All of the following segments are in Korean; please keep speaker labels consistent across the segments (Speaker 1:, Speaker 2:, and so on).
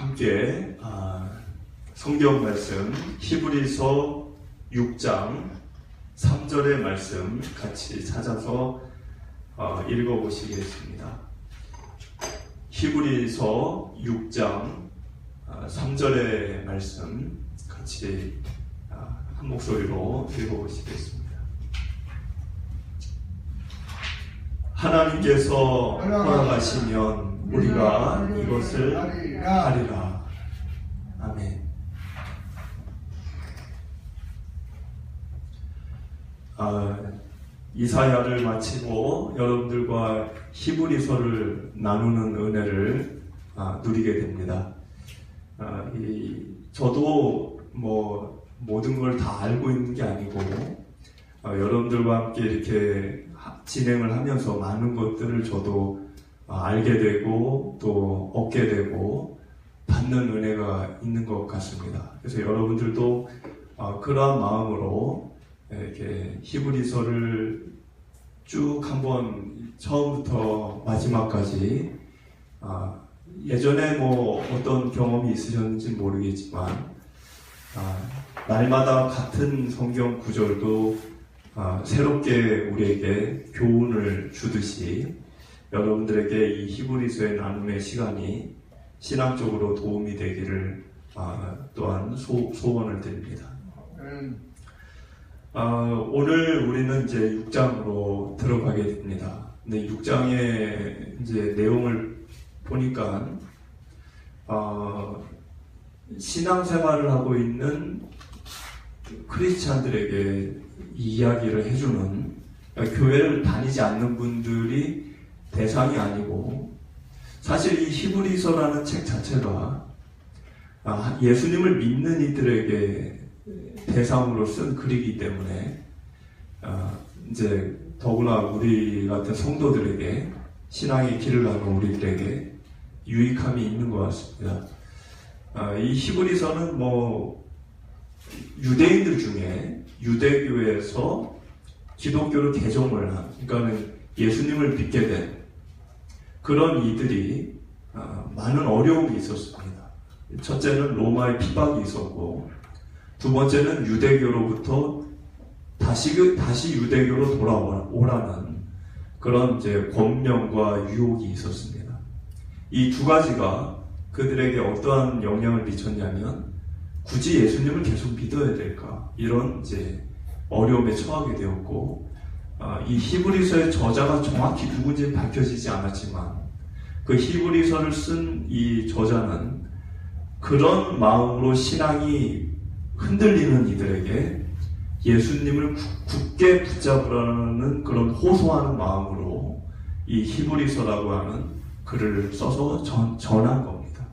Speaker 1: 함께 성경 말씀 히브리서 6장 3절의 말씀 같이 찾아서 읽어보시겠습니다. 히브리서 6장 3절의 말씀 같이 한 목소리로 읽어보시겠습니다. 하나님께서 허락하시면 우리가 이것을 하리라. 아멘. 이사야를 마치고 여러분들과 히브리서를 나누는 은혜를 누리게 됩니다. 저도 모든 걸 다 알고 있는 게 아니고 여러분들과 함께 이렇게 진행을 하면서 많은 것들을 저도 알게 되고 또 얻게 되고 받는 은혜가 있는 것 같습니다. 그래서 여러분들도 그러한 마음으로 이렇게 히브리서를 쭉 한번 처음부터 마지막까지 예전에 어떤 경험이 있으셨는지 모르겠지만 날마다 같은 성경 구절도 새롭게 우리에게 교훈을 주듯이 여러분들에게 이 히브리서의 나눔의 시간이 신앙적으로 도움이 되기를 또한 소원을 드립니다. 오늘 우리는 이제 6장으로 들어가게 됩니다. 근데 6장의 이제 내용을 보니까 신앙생활을 하고 있는 크리스찬들에게 이야기를 해주는, 교회를 다니지 않는 분들이 대상이 아니고, 사실 이 히브리서라는 책 자체가 예수님을 믿는 이들에게 대상으로 쓴 글이기 때문에 이제 더구나 우리 같은 성도들에게, 신앙의 길을 가는 우리들에게 유익함이 있는 것 같습니다. 이 히브리서는 유대인들 중에 유대교에서 기독교로 개종을 한, 그러니까는 예수님을 믿게 된 그런 이들이 많은 어려움이 있었습니다. 첫째는 로마의 피박이 있었고, 두 번째는 유대교로부터 다시 유대교로 돌아오라는 그런 이제 권명과 유혹이 있었습니다. 이 두 가지가 그들에게 어떠한 영향을 미쳤냐면, 굳이 예수님을 계속 믿어야 될까? 이런 이제 어려움에 처하게 되었고, 이 히브리서의 저자가 정확히 누군지는 밝혀지지 않았지만, 그 히브리서를 쓴 이 저자는 그런 마음으로 신앙이 흔들리는 이들에게 예수님을 굳게 붙잡으라는 그런 호소하는 마음으로 이 히브리서라고 하는 글을 써서 전한 겁니다.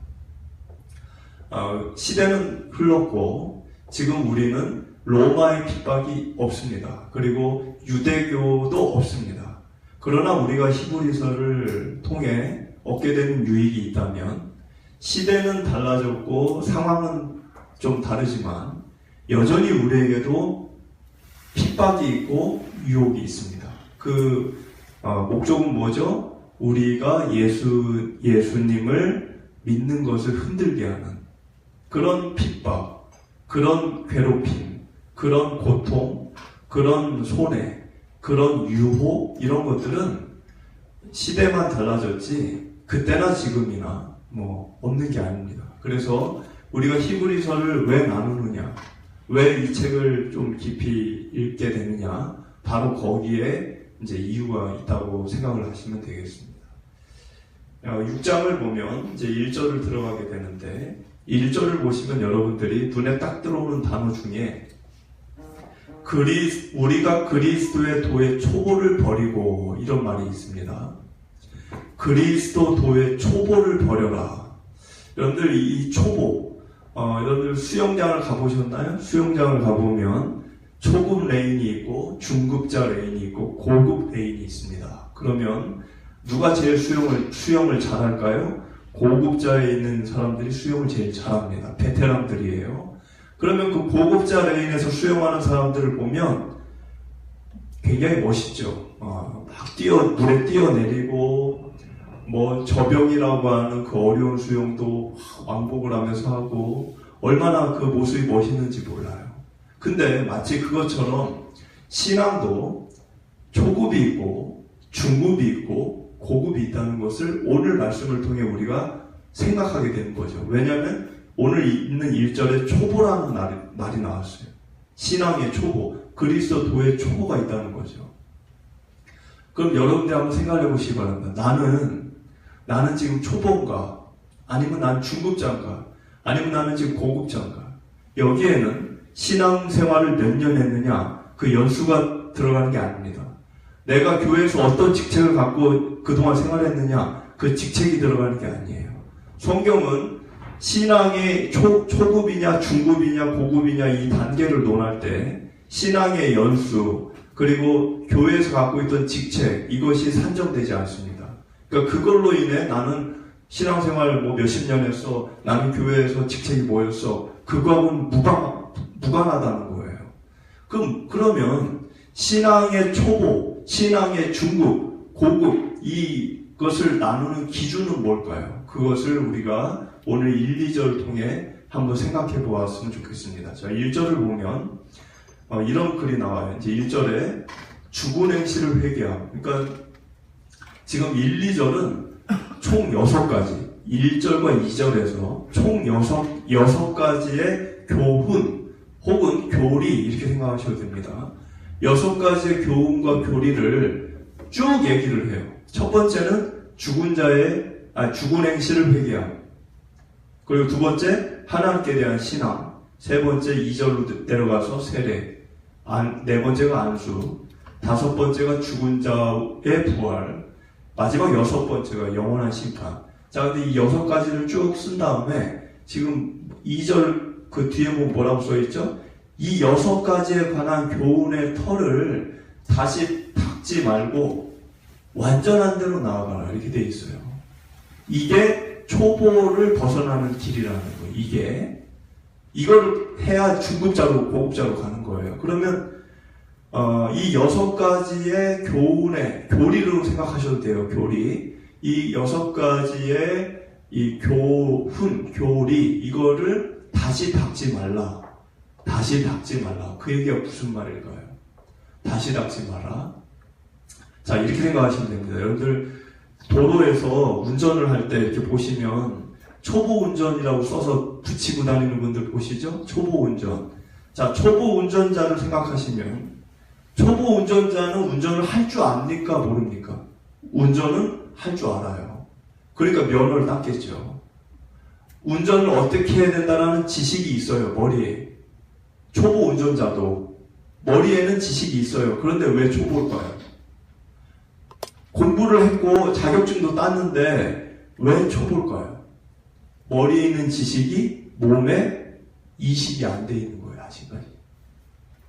Speaker 1: 시대는 흘렀고 지금 우리는 로마의 핍박이 없습니다. 그리고 유대교도 없습니다. 그러나 우리가 히브리서를 통해 얻게 되는 유익이 있다면, 시대는 달라졌고 상황은 좀 다르지만 여전히 우리에게도 핍박이 있고 유혹이 있습니다. 그 목적은 뭐죠? 우리가 예수님을 믿는 것을 흔들게 하는 그런 핍박, 그런 괴롭힘, 그런 고통, 그런 손해, 그런 유혹, 이런 것들은 시대만 달라졌지 그때나 지금이나 없는 게 아닙니다. 그래서 우리가 히브리서를 왜 나누느냐, 왜 이 책을 좀 깊이 읽게 되느냐, 바로 거기에 이제 이유가 있다고 생각을 하시면 되겠습니다. 6장을 보면 이제 1절을 들어가게 되는데, 1절을 보시면 여러분들이 눈에 딱 들어오는 단어 중에 우리가 그리스도의 도의 초보를 버리고, 이런 말이 있습니다. 그리스도 도의 초보를 버려라. 여러분들 이 초보, 여러분들 수영장을 가보셨나요? 수영장을 가보면 초급 레인이 있고 중급자 레인이 있고 고급 레인이 있습니다. 그러면 누가 제일 수영을 잘할까요? 고급자에 있는 사람들이 수영을 제일 잘합니다. 베테랑들이에요. 그러면 그 고급자 레인에서 수영하는 사람들을 보면 굉장히 멋있죠. 막 물에 뛰어내리고 뭐 저병이라고 하는 그 어려운 수용도 왕복을 하면서 하고 얼마나 그 모습이 멋있는지 몰라요. 근데 마치 그것처럼 신앙도 초급이 있고 중급이 있고 고급이 있다는 것을 오늘 말씀을 통해 우리가 생각하게 되는 거죠. 왜냐하면 오늘 있는 1절에 초보라는 말이 나왔어요. 신앙의 초보, 그리스도의 초보가 있다는 거죠. 그럼 여러분들 한번 생각해 보시기 바랍니다. 나는 지금 초보인가? 아니면 난 중급자인가? 아니면 나는 지금 고급자인가? 여기에는 신앙생활을 몇 년 했느냐, 그 연수가 들어가는 게 아닙니다. 내가 교회에서 어떤 직책을 갖고 그동안 생활했느냐, 그 직책이 들어가는 게 아니에요. 성경은 신앙의 초급이냐, 중급이냐, 고급이냐 이 단계를 논할 때 신앙의 연수, 그리고 교회에서 갖고 있던 직책, 이것이 산정되지 않습니다. 그러니까 그걸로 인해 나는 신앙생활 뭐 몇십 년 했어, 나는 교회에서 직책이 뭐였어, 그거하고는 무관하다는 거예요. 그러면 신앙의 초보, 신앙의 중급, 고급, 이것을 나누는 기준은 뭘까요? 그것을 우리가 오늘 1, 2절 통해 한번 생각해 보았으면 좋겠습니다. 자, 1절을 보면 이런 글이 나와요. 이제 1절에 죽은 행실을 회개함. 그러니까 지금 1, 2절은 총 6가지, 1절과 2절에서 총 6가지의 교훈 혹은 교리, 이렇게 생각하셔도 됩니다. 6가지의 교훈과 교리를 쭉 얘기를 해요. 첫 번째는 죽은 행실을 회개함. 그리고 두 번째, 하나님께 대한 신앙. 세 번째, 2절로 내려가서 세례. 네 번째가 안수. 다섯 번째가 죽은 자의 부활. 마지막 6번째가 영원한 심판. 자, 근데 이 6가지를 쭉 쓴 다음에 지금 2절 그 뒤에 보면 뭐라고 써있죠? 이 6가지에 관한 교훈의 털을 다시 닦지 말고 완전한 대로 나아가라, 이렇게 돼 있어요. 이게 초보를 벗어나는 길이라는 거예요. 이걸 해야 중급자로 고급자로 가는 거예요. 그러면 이 6가지의 교리로 생각하셔도 돼요. 교리. 이 6가지의 이 교훈, 교리, 이거를 다시 닦지 말라. 다시 닦지 말라. 그 얘기가 무슨 말일까요? 다시 닦지 마라. 자, 이렇게 생각하시면 됩니다. 여러분들 도로에서 운전을 할 때 이렇게 보시면 초보 운전이라고 써서 붙이고 다니는 분들 보시죠? 초보 운전. 자, 초보 운전자를 생각하시면 초보 운전자는 운전을 할 줄 압니까? 모릅니까? 운전은 할 줄 알아요. 그러니까 면허를 땄겠죠. 운전을 어떻게 해야 된다는 지식이 있어요, 머리에. 초보 운전자도 머리에는 지식이 있어요. 그런데 왜 초보일까요? 공부를 했고 자격증도 땄는데 왜 초보일까요? 머리에 있는 지식이 몸에 이식이 안 돼 있는 거예요, 아직까지.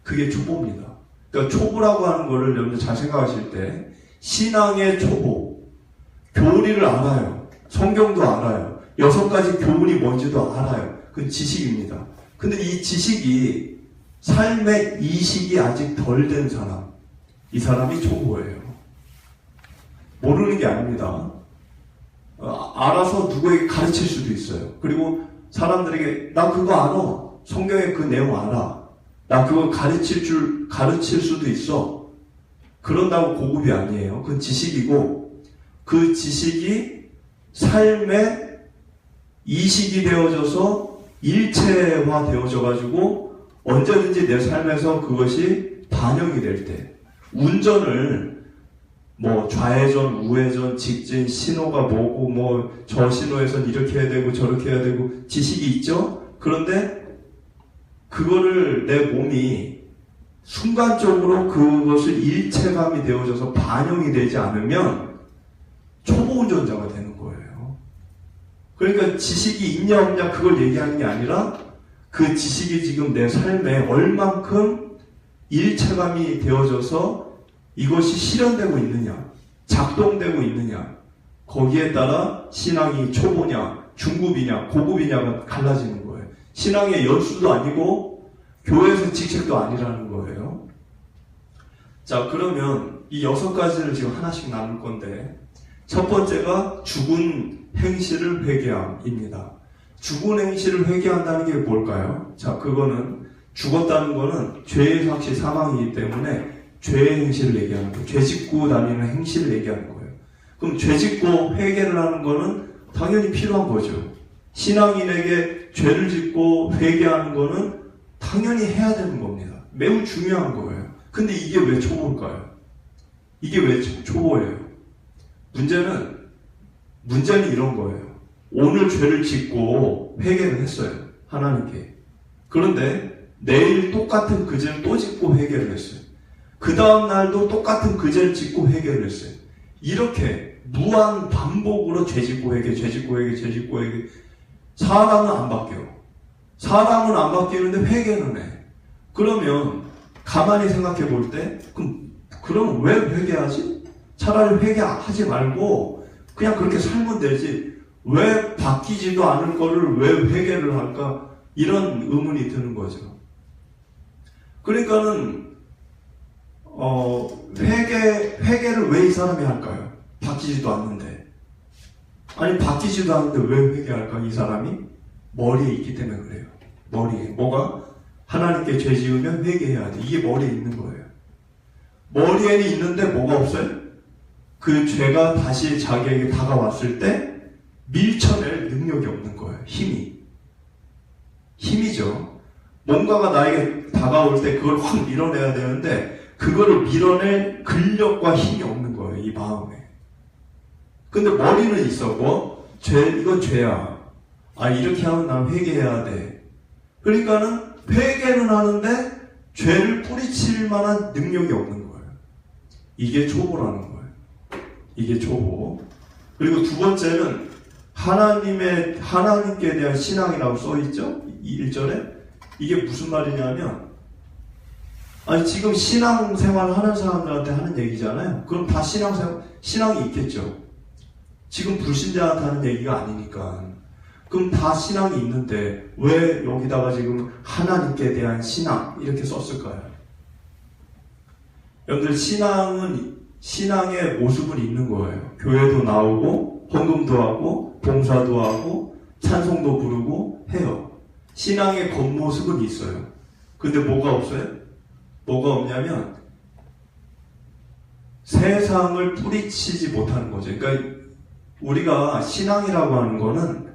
Speaker 1: 그게 초보입니다. 그러니까 초보라고 하는 거를 여러분들 잘 생각하실 때 신앙의 초보, 교리를 알아요. 성경도 알아요. 6가지 교훈이 뭔지도 알아요. 그건 지식입니다. 근데 이 지식이 삶의 이식이 아직 덜 된 사람, 이 사람이 초보예요. 모르는 게 아닙니다. 알아서 누구에게 가르칠 수도 있어요. 그리고 사람들에게 나 그거 알아. 성경의 그 내용 알아. 나 그거 가르칠 수도 있어. 그런다고 고급이 아니에요. 그건 지식이고 그 지식이 삶의 이식이 되어져서 일체화 되어져 가지고 언제든지 내 삶에서 그것이 반영이 될 때 운전을 뭐 좌회전, 우회전, 직진, 신호가 뭐고 뭐 저 신호에선 이렇게 해야 되고 저렇게 해야 되고 지식이 있죠? 그런데 그거를 내 몸이 순간적으로 그것을 일체감이 되어져서 반영이 되지 않으면 초보 운전자가 되는 거예요. 그러니까 지식이 있냐 없냐 그걸 얘기하는 게 아니라 그 지식이 지금 내 삶에 얼만큼 일체감이 되어져서 이것이 실현되고 있느냐, 작동되고 있느냐, 거기에 따라 신앙이 초보냐, 중급이냐, 고급이냐가 갈라지는 거예요. 신앙의 연수도 아니고 교회에서 직책도 아니라는 거예요. 자, 그러면 이 6가지를 지금 하나씩 나눌 건데, 첫 번째가 죽은 행실을 회개함입니다. 죽은 행실을 회개한다는 게 뭘까요? 자, 그거는 죽었다는 거는 죄의 상시 사망이기 때문에 죄의 행실을 얘기하는 거예요. 죄 짓고 다니는 행실을 얘기하는 거예요. 그럼 죄 짓고 회개를 하는 거는 당연히 필요한 거죠. 신앙인에게 죄를 짓고 회개하는 거는 당연히 해야 되는 겁니다. 매우 중요한 거예요. 근데 이게 왜 초보일까요? 이게 왜 초보예요? 문제는 이런 거예요. 오늘 죄를 짓고 회개를 했어요. 하나님께. 그런데 내일 똑같은 그 죄를 또 짓고 회개를 했어요. 그 다음 날도 똑같은 그 죄를 짓고 회개를 했어요. 이렇게 무한 반복으로 죄 짓고 회개, 죄 짓고 회개, 죄 짓고 회개. 사람은 안 바뀌어. 사람은 안 바뀌는데 회개는 해. 그러면 가만히 생각해 볼 때 그럼 왜 회개하지? 차라리 회개하지 말고 그냥 그렇게 살면 되지. 왜 바뀌지도 않을 거를 왜 회개를 할까? 이런 의문이 드는 거죠. 그러니까는 회개를 왜 이 사람이 할까요? 바뀌지도 않는데. 아니 바뀌지도 않는데 왜 회개할까? 이 사람이 머리에 있기 때문에 그래요. 머리에 뭐가? 하나님께 죄 지으면 회개해야 돼. 이게 머리에 있는 거예요. 머리에는 있는데 뭐가 없어요? 그 죄가 다시 자기에게 다가왔을 때 밀쳐낼 능력이 없는 거예요. 힘이죠. 뭔가가 나에게 다가올 때 그걸 확 밀어내야 되는데 그거를 밀어낼 근력과 힘이 없는 거예요. 이 마음에. 근데 머리는 있어. 뭐? 이건 죄야. 아, 이렇게 하면 난 회개해야 돼. 그러니까는 회개는 하는데 죄를 뿌리칠 만한 능력이 없는 거예요. 이게 초보라는 거예요. 이게 초보. 그리고 두 번째는 하나님께 대한 신앙이라고 써있죠? 1절에. 이게 무슨 말이냐면, 아니, 지금 신앙생활 하는 사람들한테 하는 얘기잖아요. 그럼 다 신앙이 있겠죠. 지금 불신자한테 하는 얘기가 아니니까. 그럼 다 신앙이 있는데, 왜 여기다가 지금 하나님께 대한 신앙, 이렇게 썼을까요? 여러분들, 신앙의 모습은 있는 거예요. 교회도 나오고, 헌금도 하고, 봉사도 하고, 찬송도 부르고 해요. 신앙의 겉모습은 있어요. 근데 뭐가 없어요? 뭐가 없냐면 세상을 뿌리치지 못하는 거죠. 그러니까 우리가 신앙이라고 하는 거는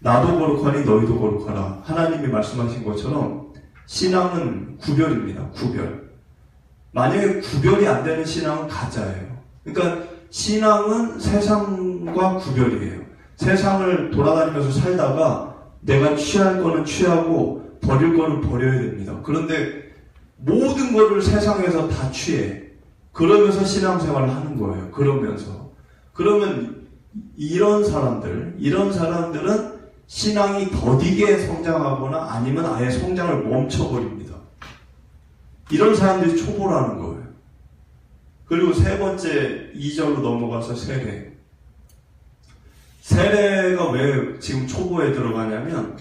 Speaker 1: 나도 거룩하니 너희도 거룩하라. 하나님이 말씀하신 것처럼 신앙은 구별입니다. 구별. 만약에 구별이 안 되는 신앙은 가짜예요. 그러니까 신앙은 세상과 구별이에요. 세상을 돌아다니면서 살다가 내가 취할 거는 취하고 버릴 거는 버려야 됩니다. 그런데 모든 거를 세상에서 다 취해. 그러면서 신앙생활을 하는 거예요. 그러면 이런 사람들은 신앙이 더디게 성장하거나 아니면 아예 성장을 멈춰버립니다. 이런 사람들이 초보라는 거예요. 그리고 세 번째 2절로 넘어가서 세례. 세례가 왜 지금 초보에 들어가냐면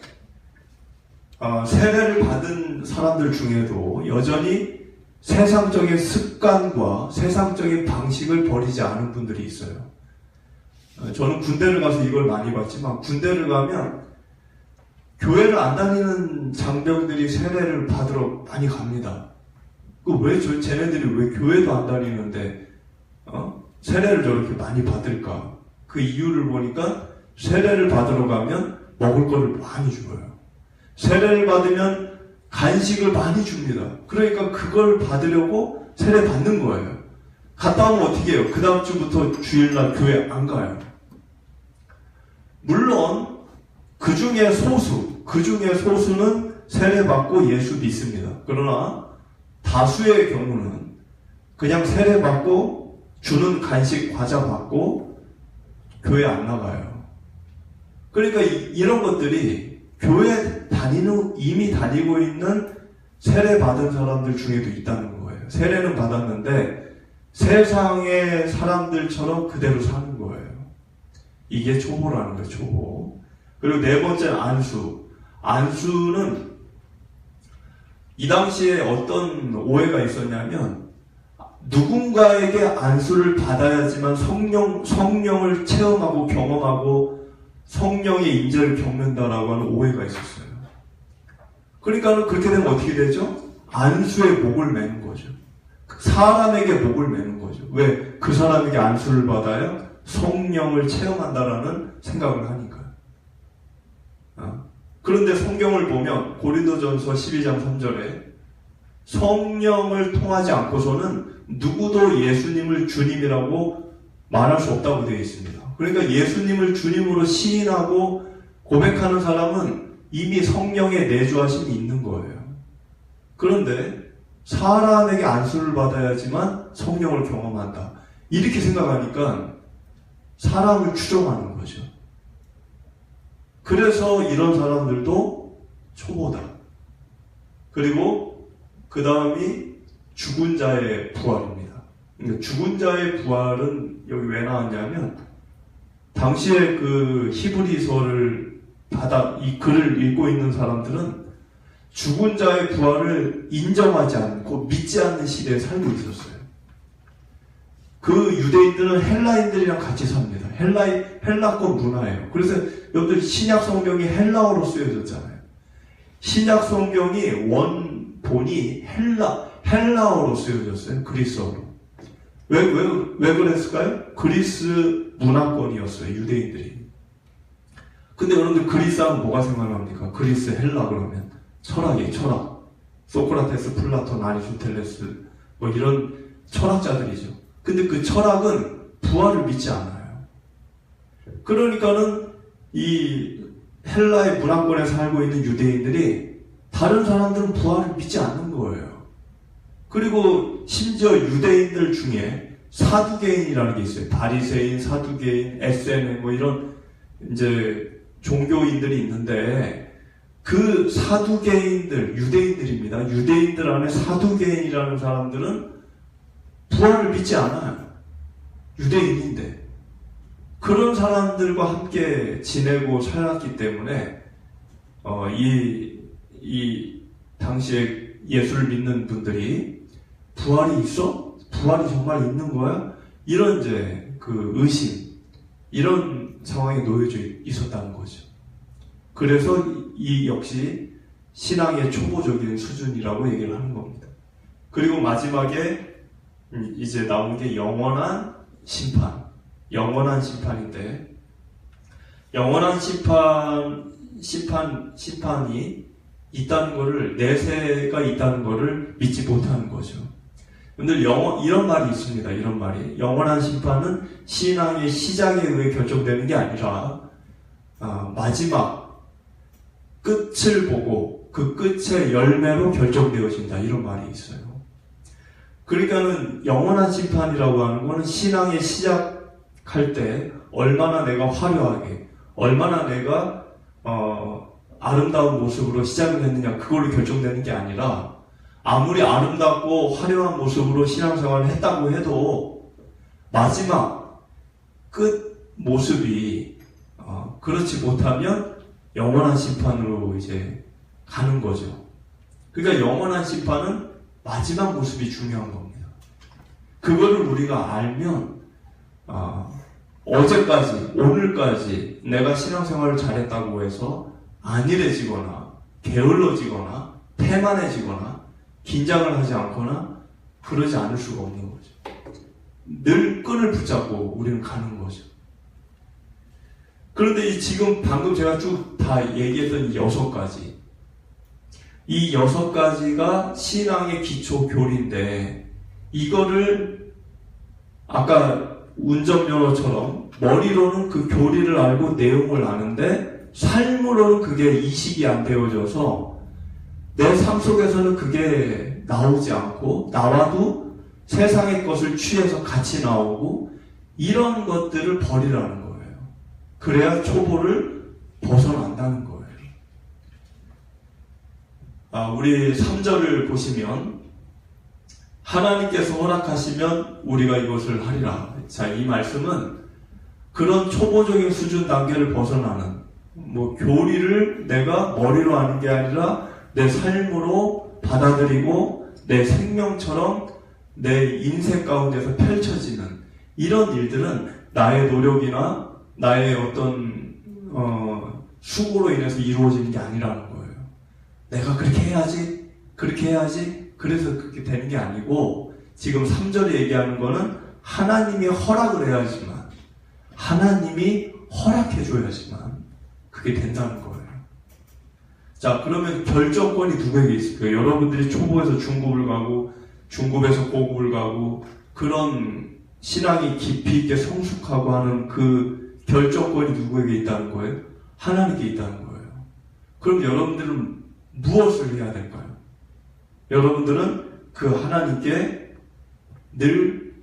Speaker 1: 세례를 받은 사람들 중에도 여전히 세상적인 습관과 세상적인 방식을 버리지 않은 분들이 있어요. 저는 군대를 가서 이걸 많이 봤지만 군대를 가면 교회를 안 다니는 장병들이 세례를 받으러 많이 갑니다. 쟤네들이 왜 교회도 안 다니는데 세례를 저렇게 많이 받을까? 그 이유를 보니까 세례를 받으러 가면 먹을 거를 많이 줘요. 세례를 받으면 간식을 많이 줍니다. 그러니까 그걸 받으려고 세례 받는 거예요. 갔다 오면 어떻게 해요? 그 다음 주부터 주일날 교회 안 가요. 물론 그 중에 소수는 세례 받고 예수 믿습니다. 그러나 다수의 경우는 그냥 세례 받고 주는 간식 과자 받고 교회 안 나가요. 그러니까 이런 것들이 교회 이미 다니고 있는 세례 받은 사람들 중에도 있다는 거예요. 세례는 받았는데 세상의 사람들처럼 그대로 사는 거예요. 이게 초보라는 거예요. 초보. 그리고 네 번째는 안수. 안수는 이 당시에 어떤 오해가 있었냐면 누군가에게 안수를 받아야지만 성령을 체험하고 경험하고 성령의 임재를 겪는다라고 하는 오해가 있었어요. 그러니까 그렇게 되면 어떻게 되죠? 안수에 목을 매는 거죠. 사람에게 목을 매는 거죠. 왜? 그 사람에게 안수를 받아야 성령을 체험한다라는 생각을 하니까요. 그런데 성경을 보면 고린도전서 12장 3절에 성령을 통하지 않고서는 누구도 예수님을 주님이라고 말할 수 없다고 되어 있습니다. 그러니까 예수님을 주님으로 시인하고 고백하는 사람은 이미 성령의 내주하심이 있는 거예요. 그런데 사람에게 안수를 받아야지만 성령을 경험한다. 이렇게 생각하니까 사람을 추종하는 거죠. 그래서 이런 사람들도 초보다. 그리고 그 다음이 죽은 자의 부활입니다. 그러니까 죽은 자의 부활은 여기 왜 나왔냐면 당시에 그 히브리서를 이 글을 읽고 있는 사람들은 죽은 자의 부활을 인정하지 않고 믿지 않는 시대에 살고 있었어요. 그 유대인들은 헬라인들이랑 같이 삽니다. 헬라권 문화예요. 그래서 여러분들 신약 성경이 헬라어로 쓰여졌잖아요. 신약 성경이 원본이 헬라어로 쓰여졌어요. 그리스어로. 왜 그랬을까요? 그리스 문화권이었어요. 유대인들이. 근데 여러분들 그리스 하면 뭐가 생각납니까? 그리스 헬라 그러면 철학이에요. 철학. 소크라테스, 플라톤, 아리스토텔레스 뭐 이런 철학자들이죠. 근데 그 철학은 부활을 믿지 않아요. 그러니까는 이 헬라의 문화권에 살고 있는 유대인들이 다른 사람들은 부활을 믿지 않는 거예요. 그리고 심지어 유대인들 중에 사두개인이라는 게 있어요. 바리새인, 사두개인, 에세네 뭐 이런 이제 종교인들이 있는데 그 사두개인들, 유대인들입니다. 유대인들 안에 사두개인이라는 사람들은 부활을 믿지 않아요. 유대인인데. 그런 사람들과 함께 지내고 살았기 때문에 이 당시에 예수를 믿는 분들이 부활이 있어? 부활이 정말 있는 거야? 이런 이제 그 의심, 이런 상황에 놓여져 있었다는 거죠. 그래서 이 역시 신앙의 초보적인 수준이라고 얘기를 하는 겁니다. 그리고 마지막에 이제 나온 게 영원한 심판. 영원한 심판인데, 영원한 심판이 있다는 것을, 내세가 있다는 것을 믿지 못하는 거죠. 근데 이런 말이 있습니다. 이런 말이. 영원한 심판은 신앙의 시작에 의해 결정되는 게 아니라, 마지막, 끝을 보고 그 끝의 열매로 결정되어진다. 이런 말이 있어요. 그러니까는 영원한 심판이라고 하는 거는 신앙의 시작할 때 얼마나 내가 화려하게, 얼마나 내가 아름다운 모습으로 시작을 했느냐, 그걸로 결정되는 게 아니라 아무리 아름답고 화려한 모습으로 신앙생활을 했다고 해도 마지막 끝 모습이 그렇지 못하면 영원한 심판으로 이제 가는 거죠. 그러니까 영원한 심판은 마지막 모습이 중요한 겁니다. 그거를 우리가 알면 어제까지, 오늘까지 내가 신앙생활을 잘했다고 해서 안일해지거나 게을러지거나 태만해지거나 긴장을 하지 않거나 그러지 않을 수가 없는 거죠. 늘 끈을 붙잡고 우리는 가는 거죠. 그런데 지금 방금 제가 쭉 다 얘기했던 이 6가지, 이 6가지가 신앙의 기초 교리인데, 이거를 아까 운전면허처럼 머리로는 그 교리를 알고 내용을 아는데 삶으로는 그게 이식이 안 되어져서 내 삶 속에서는 그게 나오지 않고, 나와도 세상의 것을 취해서 같이 나오고, 이런 것들을 버리라는 거예요. 그래야 초보를 벗어난다는 거예요. 우리 3절을 보시면 하나님께서 허락하시면 우리가 이것을 하리라. 자, 이 말씀은 그런 초보적인 수준 단계를 벗어나는, 교리를 내가 머리로 아는 게 아니라 내 삶으로 받아들이고 내 생명처럼 내 인생 가운데서 펼쳐지는 이런 일들은 나의 노력이나 나의 어떤 수고로 인해서 이루어지는 게 아니라는 거예요. 내가 그렇게 해야지, 그렇게 해야지, 그래서 그렇게 되는 게 아니고, 지금 3절에 얘기하는 거는 하나님이 허락을 해야지만, 하나님이 허락해 줘야지만 그게 된다는 거예요. 자, 그러면 결정권이 누구에게 있을까요? 여러분들이 초보에서 중급을 가고 중급에서 고급을 가고 그런 신앙이 깊이 있게 성숙하고 하는 그 결정권이 누구에게 있다는 거예요? 하나님께 있다는 거예요. 그럼 여러분들은 무엇을 해야 될까요? 여러분들은 그 하나님께 늘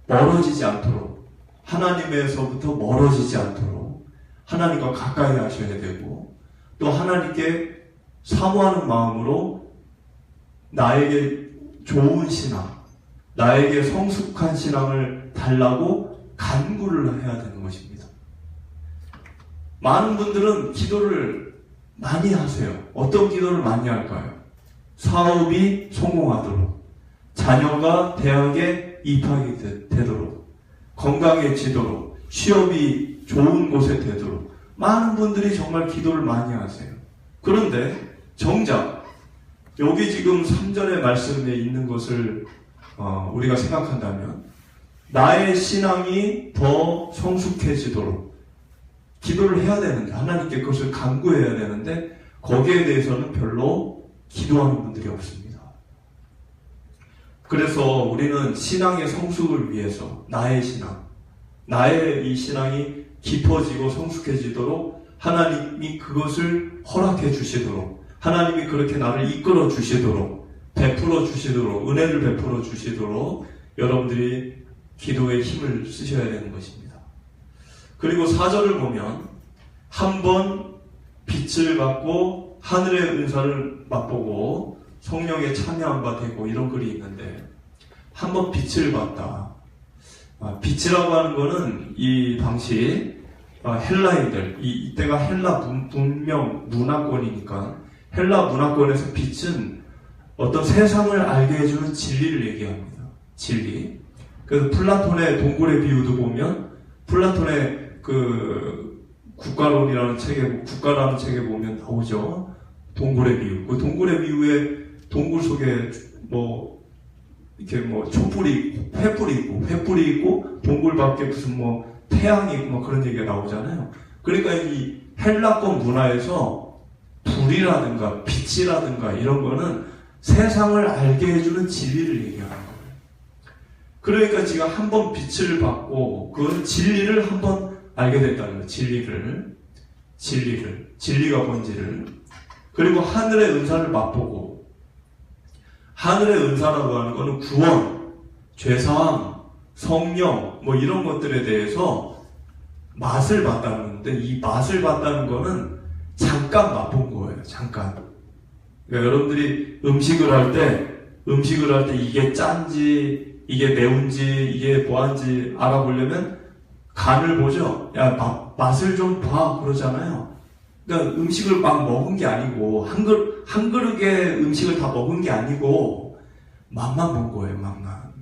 Speaker 1: 멀어지지 않도록, 하나님에서부터 멀어지지 않도록 하나님과 가까이 하셔야 되고, 또 하나님께 사모하는 마음으로 나에게 좋은 신앙, 나에게 성숙한 신앙을 달라고 간구를 해야 되는 것입니다. 많은 분들은 기도를 많이 하세요. 어떤 기도를 많이 할까요? 사업이 성공하도록, 자녀가 대학에 입학이 되도록, 건강해지도록, 취업이 좋은 곳에 되도록 많은 분들이 정말 기도를 많이 하세요. 그런데 정작 여기 지금 3절의 말씀에 있는 것을 우리가 생각한다면 나의 신앙이 더 성숙해지도록 기도를 해야 되는데, 하나님께 그것을 간구해야 되는데 거기에 대해서는 별로 기도하는 분들이 없습니다. 그래서 우리는 신앙의 성숙을 위해서 나의 신앙, 나의 이 신앙이 깊어지고 성숙해지도록 하나님이 그것을 허락해 주시도록, 하나님이 그렇게 나를 이끌어 주시도록, 베풀어 주시도록, 은혜를 베풀어 주시도록 여러분들이 기도에 힘을 쓰셔야 되는 것입니다. 그리고 4절을 보면 한번 빛을 받고 하늘의 은사를 맛보고 성령에 참여한 바 되고, 이런 글이 있는데, 한번 빛을 봤다. 빛이라고 하는 거는 이 당시 헬라인들, 이때가 헬라 문명 문화권이니까 헬라 문화권에서 빛은 어떤 세상을 알게 해주는 진리를 얘기합니다. 진리. 그래서 플라톤의 동굴의 비유도 보면, 플라톤의 그 국가론이라는 책에, 국가라는 책에 보면 나오죠. 동굴의 비유. 그 동굴의 비유에 동굴 속에 이렇게 촛불이 있고, 횃불이 있고, 동굴 밖에 무슨 태양이 있고, 그런 얘기가 나오잖아요. 그러니까 이 헬라권 문화에서 불이라든가 빛이라든가 이런 거는 세상을 알게 해주는 진리를 얘기하는 거예요. 그러니까 지금 한번 빛을 받고, 그건 진리를 한번 알게 됐다는 거예요. 진리가 뭔지를. 그리고 하늘의 은사를 맛보고, 하늘의 은사라고 하는 것은 구원, 죄사함, 성령, 이런 것들에 대해서 맛을 봤다는데, 이 맛을 봤다는 거는 잠깐 맛본 거예요. 잠깐. 그러니까 여러분들이 음식을 할 때 이게 짠지, 이게 매운지, 이게 뭐한지 알아보려면 간을 보죠. 야, 맛을 좀 봐. 그러잖아요. 그러니까 음식을 막 먹은 게 아니고, 한 그릇의 음식을 다 먹은 게 아니고, 맛만 본 거예요, 맛만.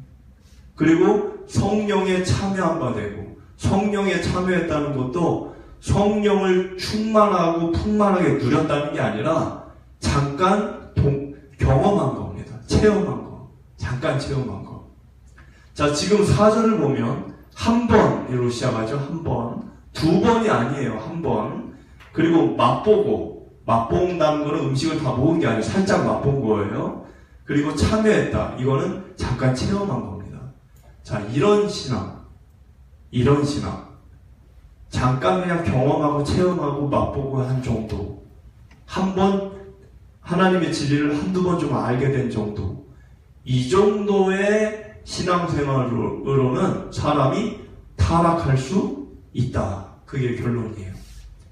Speaker 1: 그리고 성령에 참여한 바 되고, 성령에 참여했다는 것도 성령을 충만하고 풍만하게 누렸다는 게 아니라, 잠깐 경험한 겁니다. 체험한 거. 잠깐 체험한 거. 자, 지금 4절을 보면, 한 번으로 시작하죠, 한 번. 두 번이 아니에요, 한 번. 그리고 맛본다는 거는 음식을 다 먹은 게 아니고 살짝 맛본 거예요. 그리고 참여했다. 이거는 잠깐 체험한 겁니다. 자, 이런 신앙. 잠깐 그냥 경험하고 체험하고 맛보고 한 정도. 한 번 하나님의 진리를 한두 번 좀 알게 된 정도. 이 정도의 신앙생활로는 사람이 타락할 수 있다. 그게 결론이에요.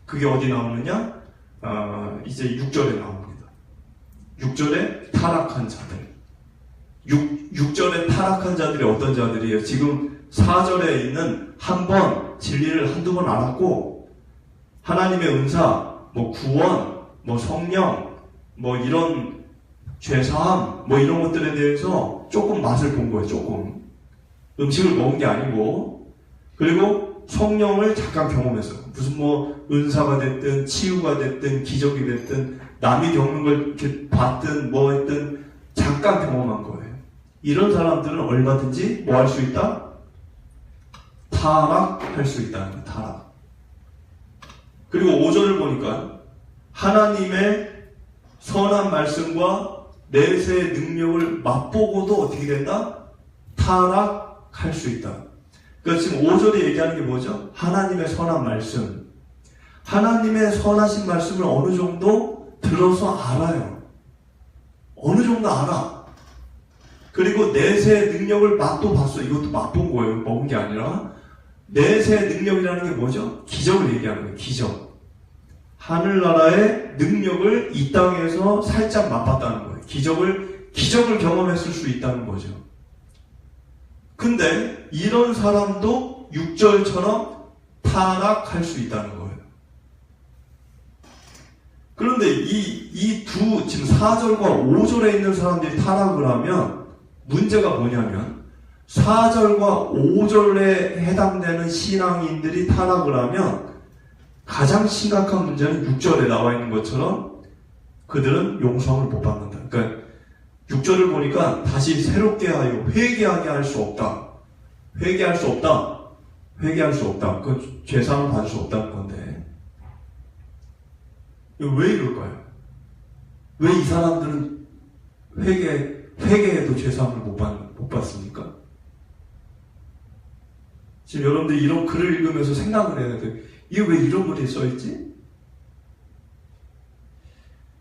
Speaker 1: 그게 어디 나오느냐? 이제 6절에 나옵니다. 6절에 타락한 자들. 6절에 타락한 자들이 어떤 자들이에요? 지금 4절에 있는 한 번 진리를 한두 번 알았고, 하나님의 은사, 구원, 성령, 이런 죄사함, 이런 것들에 대해서 조금 맛을 본 거예요. 조금. 음식을 먹은 게 아니고. 그리고 성령을 잠깐 경험했어요. 무슨 뭐 은사가 됐든 치유가 됐든 기적이 됐든 남이 겪는 걸 이렇게 봤든 뭐 했든 잠깐 경험한 거예요. 이런 사람들은 얼마든지 뭐 할 수 있다? 타락할 수 있다는 거예요. 타락. 그리고 5절을 보니까 하나님의 선한 말씀과 내세의 능력을 맛보고도 어떻게 된다? 타락할 수 있다. 그러니까 지금 5절에 얘기하는 게 뭐죠? 하나님의 선한 말씀. 하나님의 선하신 말씀을 어느 정도 들어서 알아요. 어느 정도 알아. 그리고 내세의 능력을 맛도 봤어. 이것도 맛본 거예요. 먹은 게 아니라. 내세의 능력이라는 게 뭐죠? 기적을 얘기하는 거예요. 기적. 하늘나라의 능력을 이 땅에서 살짝 맛봤다는 거예요. 기적을 경험했을 수 있다는 거죠. 근데 이런 사람도 6절처럼 타락할 수 있다는 거예요. 그런데 이 두, 지금 4절과 5절에 있는 사람들이 타락을 하면 문제가 뭐냐면 4절과 5절에 해당되는 신앙인들이 타락을 하면 가장 심각한 문제는 6절에 나와 있는 것처럼 그들은 용서함을 못 받는다. 그러니까 6절을 보니까 다시 새롭게 하여 회개하게 할 수 없다. 회개할 수 없다. 회개할 수 없다. 그건 죄상을 받을 수 없다는 건데 왜 이럴까요? 왜 이 사람들은 회개해도 죄상을 못 받습니까? 지금 여러분들이 이런 글을 읽으면서 생각을 해야 돼요. 이게 왜 이런 글이 써있지?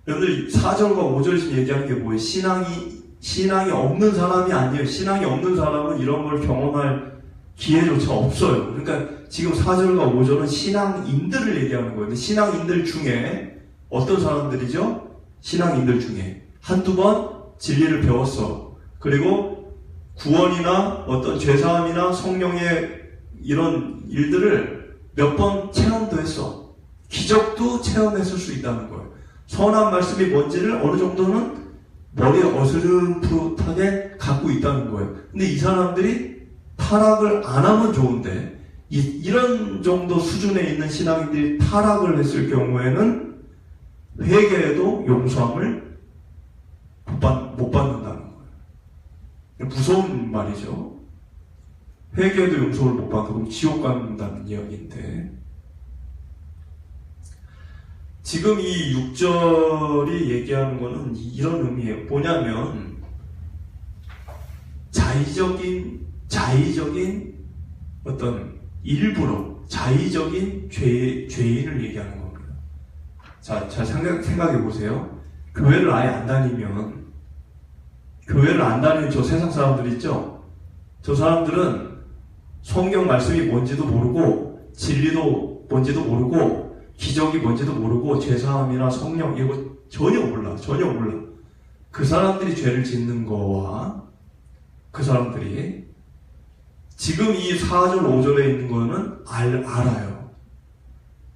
Speaker 1: 여러분들 4절과 5절 지금 얘기하는 게 뭐예요? 신앙이 없는 사람이 아니에요. 신앙이 없는 사람은 이런 걸 경험할 기회조차 없어요. 그러니까 지금 4절과 5절은 신앙인들을 얘기하는 거예요. 신앙인들 중에 어떤 사람들이죠? 신앙인들 중에 한두 번 진리를 배웠어. 그리고 구원이나 어떤 죄사함이나 성령의 이런 일들을 몇 번 체험도 했어. 기적도 체험했을 수 있다는 거예요. 선한 말씀이 뭔지를 어느 정도는 머리에 어스름풋하게 갖고 있다는 거예요. 근데 이 사람들이 타락을 안 하면 좋은데 이런 정도 수준에 있는 신앙인들이 타락을 했을 경우에는 회개해도 용서함을 못 받는다는 거예요. 무서운 말이죠. 회개해도 용서를 못 받고 지옥 간다는 이야기인데 지금 이 6절이 얘기하는 거는 이런 의미예요. 뭐냐면 자의적인 어떤 일부러 자의적인 죄인을 얘기하는 겁니다. 자, 잘 생각해 보세요. 교회를 아예 안 다니면 교회를 안 다니는 저 세상 사람들 있죠? 저 사람들은 성경 말씀이 뭔지도 모르고 진리도 뭔지도 모르고 기적이 뭔지도 모르고 죄사함이나 성령 이거 전혀 몰라. 그 사람들이 죄를 짓는 거와 그 사람들이 지금 이 4절 5절에 있는 거는 알아요.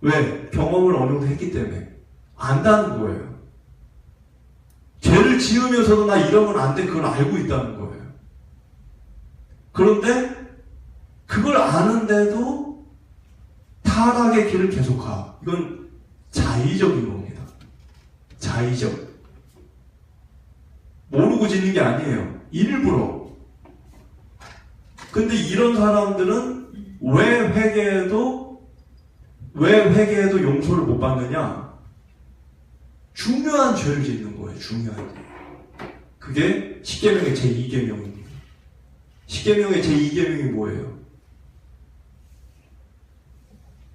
Speaker 1: 왜? 경험을 어느 정도 했기 때문에 안다는 거예요. 죄를 지으면서도 나 이러면 안 돼. 그걸 알고 있다는 거예요. 그런데 그걸 아는데도 타락의 길을 계속 가. 이건 자의적인 겁니다. 자의적. 모르고 짓는 게 아니에요. 일부러. 근데 이런 사람들은 왜 회개해도 용서를 못 받느냐? 중요한 죄를 짓는 거예요. 중요한 죄. 그게 십계명의 제2계명입니다. 십계명의 제2계명이 뭐예요?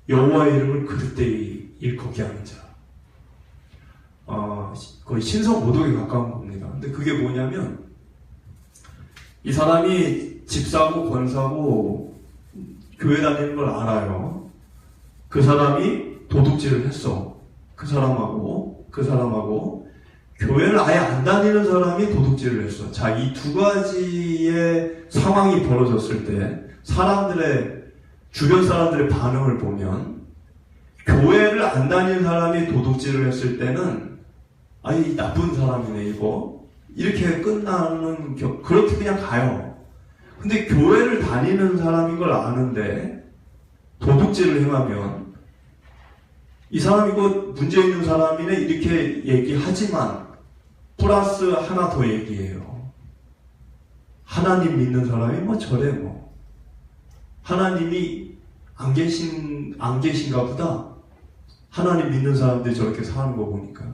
Speaker 1: 여호와의 이름을 그릇되이 일컫게 하는 자. 거의 신성 모독에 가까운 겁니다. 근데 그게 뭐냐면 이 사람이 집 사고 권 사고 교회 다니는 걸 알아요. 그 사람이 도둑질을 했어. 그 사람하고 교회를 아예 안 다니는 사람이 도둑질을 했어. 자, 이 두 가지의 상황이 벌어졌을 때 주변 사람들의 반응을 보면 교회를 안 다니는 사람이 도둑질을 했을 때는 아이 나쁜 사람이네 이거 이렇게 끝나는, 그렇게 그냥 가요. 근데 교회를 다니는 사람인 걸 아는데 도둑질을 행하면 이 사람이 그 문제 있는 사람이네 이렇게 얘기하지만 플러스 하나 더 얘기해요. 하나님 믿는 사람이 뭐 저래 뭐. 하나님이 안 계신가 보다. 하나님 믿는 사람들이 저렇게 사는 거 보니까.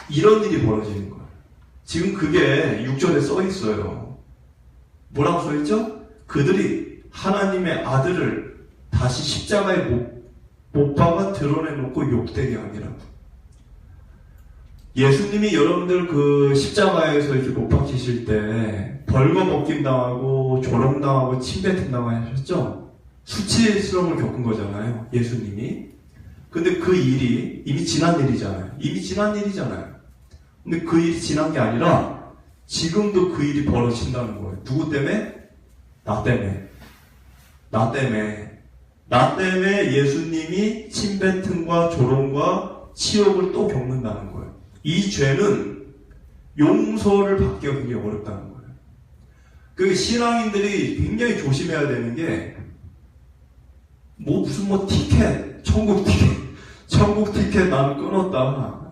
Speaker 1: 이런 일이 벌어지는 거예요. 지금 그게 6절에 써 있어요. 뭐라고 써 있죠? 그들이 하나님의 아들을 다시 십자가에 못 박아 드러내놓고 욕되게 하니라고. 예수님이 여러분들 그 십자가에서 이렇게 못 박히실 때 벌거벗김 당하고 조롱당하고 침뱉음 당하셨죠? 수치스러움을 겪은 거잖아요. 예수님이. 근데 그 일이 이미 지난 일이잖아요. 이미 지난 일이잖아요. 근데 그 일이 지난 게 아니라 지금도 그 일이 벌어진다는 거예요. 누구 때문에? 나 때문에. 나 때문에. 나 때문에 예수님이 침뱉음과 조롱과 치욕을 또 겪는다는 거예요. 이 죄는 용서를 받기가 굉장히 어렵다는 거예요. 그 신앙인들이 굉장히 조심해야 되는 게 무슨 티켓, 천국 티켓 나는 끊었다.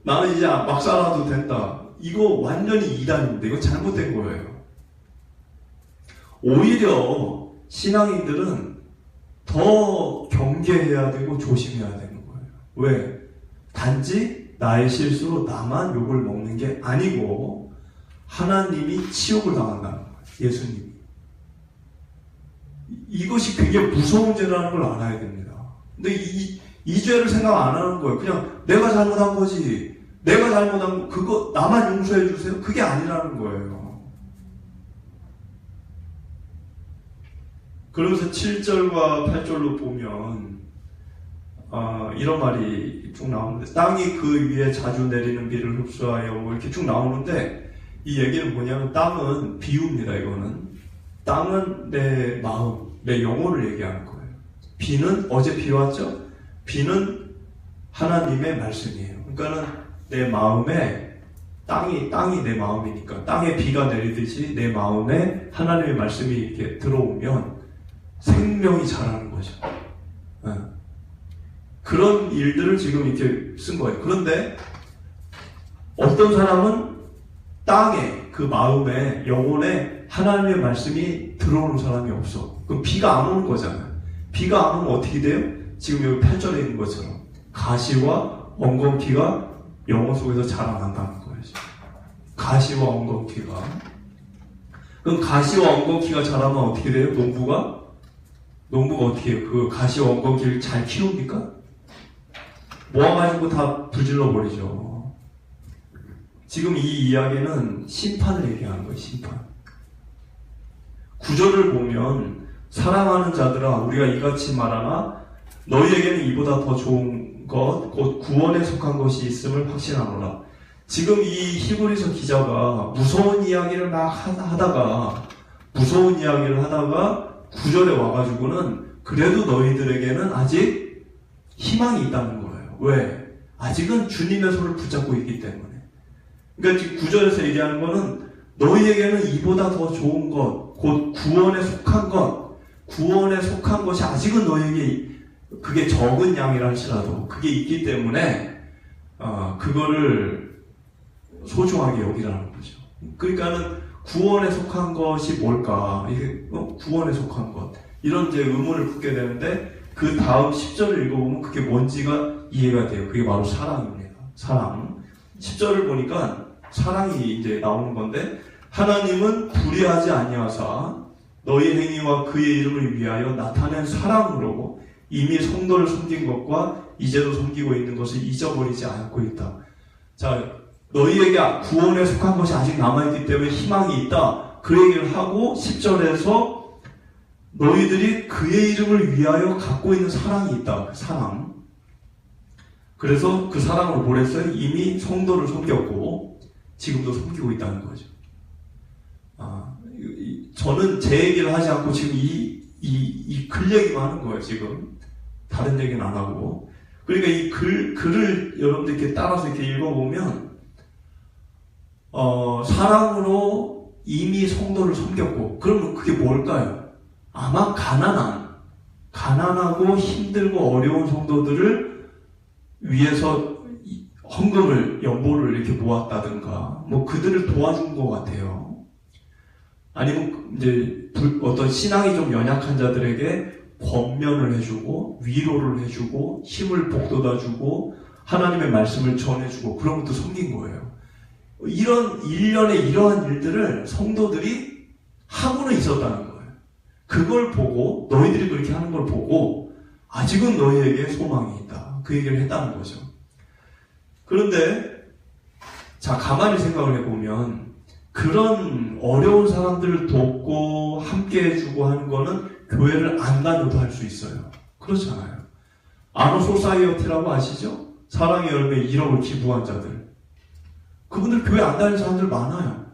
Speaker 1: 나는 이제 막 살아도 된다. 이거 완전히 이단입니다. 이거 잘못된 거예요. 오히려 신앙인들은 더 경계해야 되고 조심해야 되는 거예요. 왜? 단지 나의 실수로 나만 욕을 먹는 게 아니고 하나님이 치욕을 당한다는 거예요. 예수님이. 이것이 굉장히 무서운 죄라는 걸 알아야 됩니다. 근데 이 죄를 생각 안 하는 거예요. 그냥 내가 잘못한 거지. 내가 잘못한 거, 그거 나만 용서해 주세요. 그게 아니라는 거예요. 그러면서 7절과 8절로 보면 이런 말이 쭉 나오는데 땅이 그 위에 자주 내리는 비를 흡수하여 뭐 이렇게 쭉 나오는데 이 얘기는 뭐냐면 땅은 비유입니다. 이거는 땅은 내 마음, 내 영혼을 얘기하는 거예요. 비는 어제 비 왔죠? 비는 하나님의 말씀이에요. 그러니까는 내 마음에 땅이 내 마음이니까 땅에 비가 내리듯이 내 마음에 하나님의 말씀이 이렇게 들어오면 생명이 자라는 거죠. 그런 일들을 지금 이렇게 쓴 거예요. 그런데 어떤 사람은 땅에 그 마음에 영혼에 하나님의 말씀이 들어오는 사람이 없어. 그럼 비가 안 오는 거잖아요. 비가 안 오면 어떻게 돼요? 지금 여기 8절에 있는 것처럼 가시와 엉겅퀴가 영혼 속에서 자라난다는 거예요. 가시와 엉겅퀴가. 그럼 가시와 엉겅퀴가 자라면 어떻게 돼요? 농부가 어떻게 해요? 그 가시와 엉겅퀴를 잘 키웁니까? 모아가지고 다 불질러 버리죠. 지금 이 이야기는 심판을 얘기하는 거예요. 심판. 구절을 보면 사랑하는 자들아 우리가 이같이 말하나 너희에게는 이보다 더 좋은 것 곧 구원에 속한 것이 있음을 확신하노라. 지금 이 히브리서 기자가 무서운 이야기를 막 하다가 구절에 와가지고는 그래도 너희들에게는 아직 희망이 있다는 거예요. 왜? 아직은 주님의 손을 붙잡고 있기 때문에. 그러니까 지금 구절에서 얘기하는 거는 너희에게는 이보다 더 좋은 것, 곧 구원에 속한 것이 아직은 너희에게 그게 적은 양이라 할지라도 그게 있기 때문에 그거를 소중하게 여기라는 거죠. 그러니까는 구원에 속한 것이 뭘까? 이게 구원에 속한 것 이런 이제 의문을 품게 되는데 그 다음 10절을 읽어보면 그게 뭔지가 이해가 돼요. 그게 바로 사랑입니다. 사랑. 10절을 보니까 사랑이 이제 나오는 건데 하나님은 불의하지 아니하사 너희 행위와 그의 이름을 위하여 나타낸 사랑으로 이미 성도를 섬긴 것과 이제도 섬기고 있는 것을 잊어버리지 않고 있다. 자, 너희에게 구원에 속한 것이 아직 남아있기 때문에 희망이 있다. 그 얘기를 하고 10절에서 너희들이 그의 이름을 위하여 갖고 있는 사랑이 있다. 그 사랑. 그래서 그 사랑으로 뭘 했어요? 이미 성도를 섬겼고 지금도 섬기고 있다는 거죠. 저는 제 얘기를 하지 않고 지금 이 글 얘기만 하는 거예요. 지금 다른 얘기는 안 하고. 그러니까 이 글을 여러분들 이렇게 따라서 이렇게 읽어보면 사랑으로 이미 성도를 섬겼고, 그러면 그게 뭘까요? 아마 가난하고 힘들고 어려운 성도들을 위해서 헌금을, 연보를 이렇게 모았다든가, 뭐 그들을 도와준 것 같아요. 아니면 이제 어떤 신앙이 좀 연약한 자들에게 권면을 해주고, 위로를 해주고, 힘을 북돋아주고, 하나님의 말씀을 전해주고, 그런 것도 섬긴 거예요. 이런 일련의 이러한 일들을 성도들이 하고는 있었다는 거예요. 그걸 보고, 너희들이 그렇게 하는 걸 보고, 아직은 너희에게 소망이 있다. 그 얘기를 했다는 거죠. 그런데, 자, 가만히 생각을 해보면, 그런 어려운 사람들을 돕고, 함께 해주고 하는 거는 교회를 안 다녀도 할 수 있어요. 그렇잖아요. 아노 소사이어티라고 아시죠? 사랑의 열매 1억을 기부한 자들. 그분들 교회 안 다니는 사람들 많아요.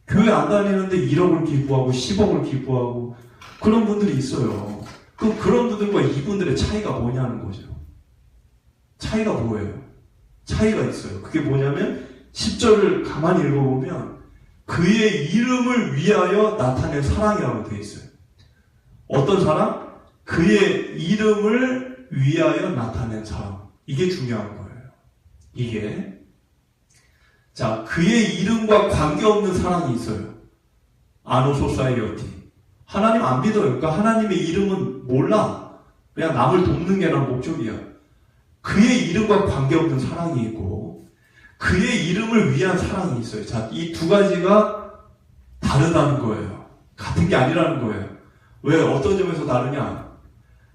Speaker 1: 교회 안 다니는데 1억을 기부하고 10억을 기부하고 그런 분들이 있어요. 그런 분들과 이분들의 차이가 뭐냐는 거죠. 차이가 뭐예요? 차이가 있어요. 그게 뭐냐면 10절을 가만히 읽어보면 그의 이름을 위하여 나타낸 사랑이라고 되어 있어요. 어떤 사랑? 그의 이름을 위하여 나타낸 사랑. 이게 중요한 거예요. 이게. 자, 그의 이름과 관계없는 사랑이 있어요. 아노소사이어티. 하나님 안 믿어요. 그러니까 하나님의 이름은 몰라. 그냥 남을 돕는 게 난 목적이야. 그의 이름과 관계없는 사랑이 있고 그의 이름을 위한 사랑이 있어요. 자, 이 두 가지가 다르다는 거예요. 같은 게 아니라는 거예요. 왜? 어떤 점에서 다르냐?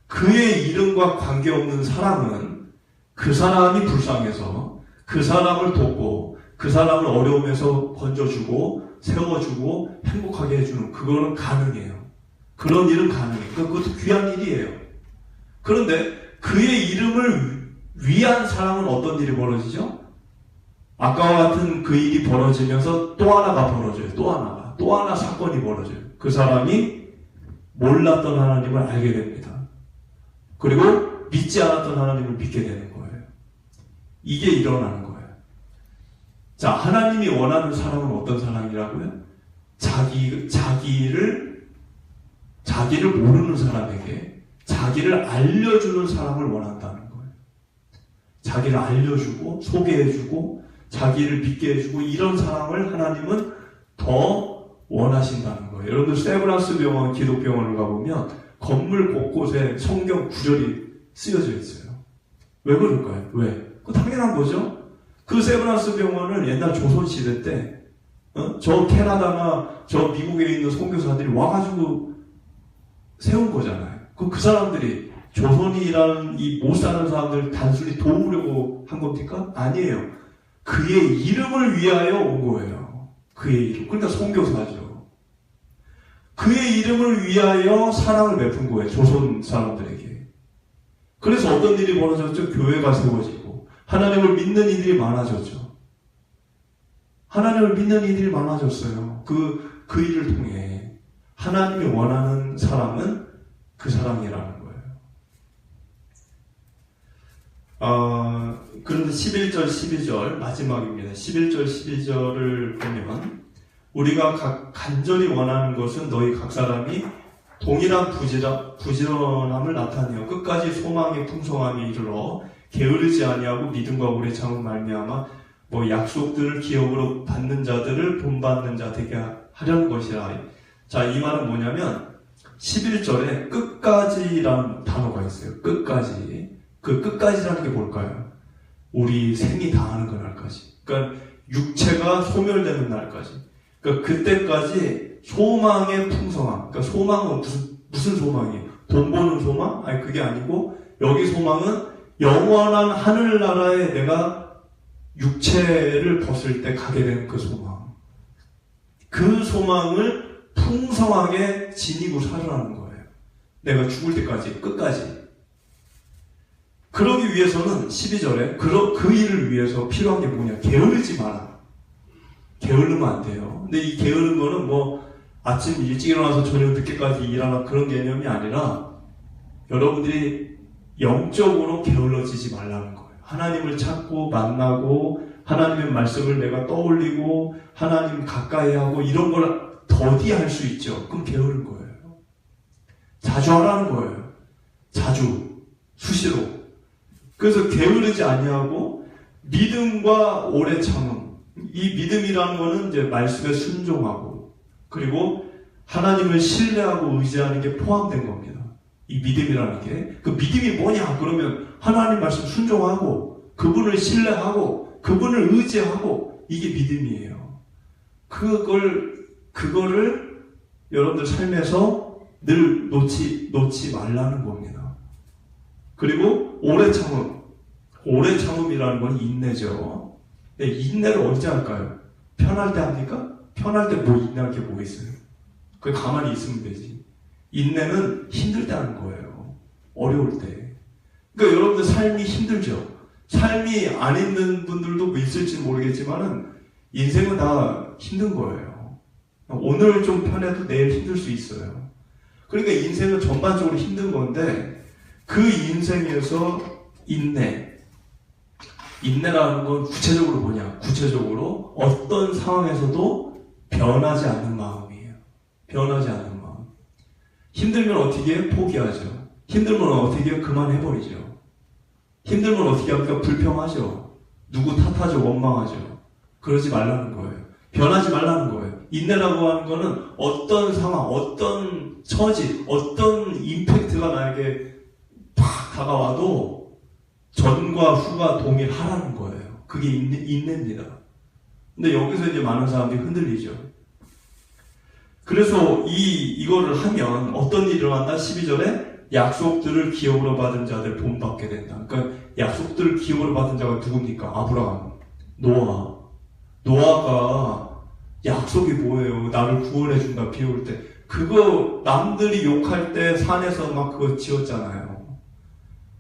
Speaker 1: 그의 이름과 관계없는 사랑은 그 사람이 불쌍해서 그 사람을 돕고 그 사람을 어려움에서 건져주고 세워주고 행복하게 해주는 그거는 가능해요. 그런 일은 가능해요. 그것도 귀한 일이에요. 그런데 그의 이름을 위한 사랑은 어떤 일이 벌어지죠? 아까와 같은 그 일이 벌어지면서 또 하나가 벌어져요. 또 하나 사건이 벌어져요. 그 사람이 몰랐던 하나님을 알게 됩니다. 그리고 믿지 않았던 하나님을 믿게 되는 거예요. 이게 일어나는 거예요. 자, 하나님이 원하는 사랑은 어떤 사랑이라고요? 자기를 모르는 사람에게 자기를 알려주는 사랑을 원한다는 거예요. 자기를 알려주고 소개해주고 자기를 믿게 해주고 이런 사랑을 하나님은 더 원하신다는 거예요. 여러분들 세브란스 병원, 기독병원을 가보면 건물 곳곳에 성경 구절이 쓰여져 있어요. 왜 그럴까요? 왜? 그거 당연한 거죠. 그 세브란스 병원을 옛날 조선시대 때 저 캐나다나 저 미국에 있는 선교사들이 와가지고 세운 거잖아요. 그 사람들이 조선이라는 이 못 사는 사람들을 단순히 도우려고 한 겁니까? 아니에요. 그의 이름을 위하여 온 거예요. 그의 이름. 그러니까 선교사죠. 그의 이름을 위하여 사랑을 베푼 거예요. 조선 사람들에게. 그래서 어떤 일이 벌어졌죠? 교회가 세워지고 하나님을 믿는 이들이 많아졌죠. 하나님을 믿는 이들이 많아졌어요. 그 일을 통해 하나님이 원하는 사랑은 그 사랑이라는 거예요. 그런데 11절, 12절 마지막입니다. 11절, 12절을 보면 우리가 간절히 원하는 것은 너희 각 사람이 동일한 부지런함을 나타내어 끝까지 소망의 풍성함에 이르러 게으르지 아니하고 믿음과 오래 참은 말미암아 약속들을 기업으로 받는 자들을 본받는 자 되게 하려는 것이라. 자, 이 말은 뭐냐면 11절에 끝까지라는 단어가 있어요. 끝까지. 그 끝까지라는 게 뭘까요? 우리 생이 다하는 그날까지. 그러니까 육체가 소멸되는 날까지. 그러니까 그때까지 소망의 풍성함. 그러니까 소망은 무슨 소망이에요? 돈 버는 소망? 아니 그게 아니고 여기 소망은 영원한 하늘나라에 내가 육체를 벗을 때 가게 되는 그 소망. 그 소망을 풍성하게 지니고 살아라는 거예요. 내가 죽을 때까지, 끝까지. 그러기 위해서는 12절에 그 일을 위해서 필요한 게 뭐냐? 게으르지 마라. 게으르면 안 돼요. 근데 이 게으른 거는 아침 일찍 일어나서 저녁 늦게까지 일하는 그런 개념이 아니라 여러분들이 영적으로 게을러지지 말라는 거예요. 하나님을 찾고 만나고 하나님의 말씀을 내가 떠올리고 하나님 가까이 하고 이런 걸 더디 할 수 있죠. 그럼 게으른 거예요. 자주 하라는 거예요. 자주, 수시로. 그래서 게으르지 아니하고 믿음과 오래 참음. 이 믿음이라는 거는 이제 말씀에 순종하고 그리고 하나님을 신뢰하고 의지하는 게 포함된 겁니다. 이 믿음이라는 게. 그 믿음이 뭐냐? 그러면 하나님 말씀 순종하고 그분을 신뢰하고 그분을 의지하고 이게 믿음이에요. 그거를 여러분들 삶에서 늘 놓지 말라는 겁니다. 그리고 오래 참음. 오래 참음이라는 건 인내죠. 근데 인내를 언제 할까요? 편할 때 합니까? 편할 때 뭐 인내할 게 뭐 있어요? 그 가만히 있으면 되지. 인내는 힘들 때 하는 거예요. 어려울 때. 그러니까 여러분들 삶이 힘들죠. 삶이 안 힘든 분들도 뭐 있을지 모르겠지만은 인생은 다 힘든 거예요. 오늘 좀 편해도 내일 힘들 수 있어요. 그러니까 인생은 전반적으로 힘든 건데 그 인생에서 인내라는 건 구체적으로 뭐냐? 구체적으로 어떤 상황에서도 변하지 않는 마음이에요. 변하지 않는 마음. 힘들면 어떻게 해요? 포기하죠. 힘들면 어떻게 해요? 그만해버리죠. 힘들면 어떻게 합니까? 불평하죠. 누구 탓하죠. 원망하죠. 그러지 말라는 거예요. 변하지 말라는 거예요. 인내라고 하는 거는 어떤 상황, 어떤 처지, 어떤 임팩트가 나에게 팍 다가와도 전과 후가 동일하라는 거예요. 그게 인내입니다. 근데 여기서 이제 많은 사람들이 흔들리죠. 그래서 이거를 하면 어떤 일이 일어난다? 12절에 약속들을 기업으로 받은 자들 본받게 된다. 그러니까 약속들을 기업으로 받은 자가 누굽니까? 아브라함, 노아가 약속이 뭐예요? 나를 구원해 준다. 비 올 때. 그거 남들이 욕할 때 산에서 막 그거 지었잖아요.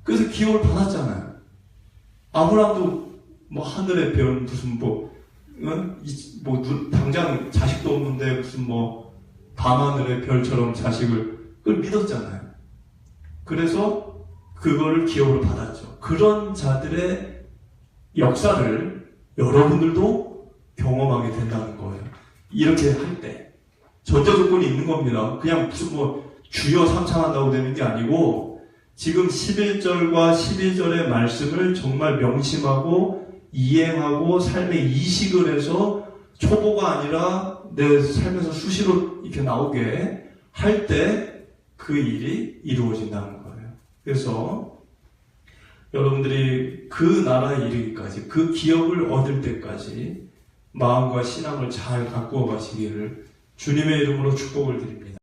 Speaker 1: 그래서 기업을 받았잖아요. 아브라함도 뭐 하늘의 별 무슨 당장 자식도 없는데 무슨 밤하늘의 별처럼 자식을 그걸 믿었잖아요. 그래서 그거를 기업으로 받았죠. 그런 자들의 역사를 여러분들도 경험하게 된다는 거예요. 이렇게 할 때 전제 조건이 있는 겁니다. 그냥 무슨 주여 삼창한다고 되는 게 아니고 지금 11절과 12절의 말씀을 정말 명심하고 이행하고 삶에 이식을 해서 초보가 아니라 내 삶에서 수시로 이렇게 나오게 할 때 그 일이 이루어진다는 거예요. 그래서 여러분들이 그 나라에 이르기까지, 그 기업을 얻을 때까지 마음과 신앙을 잘 가꾸어 가시기를 주님의 이름으로 축복을 드립니다.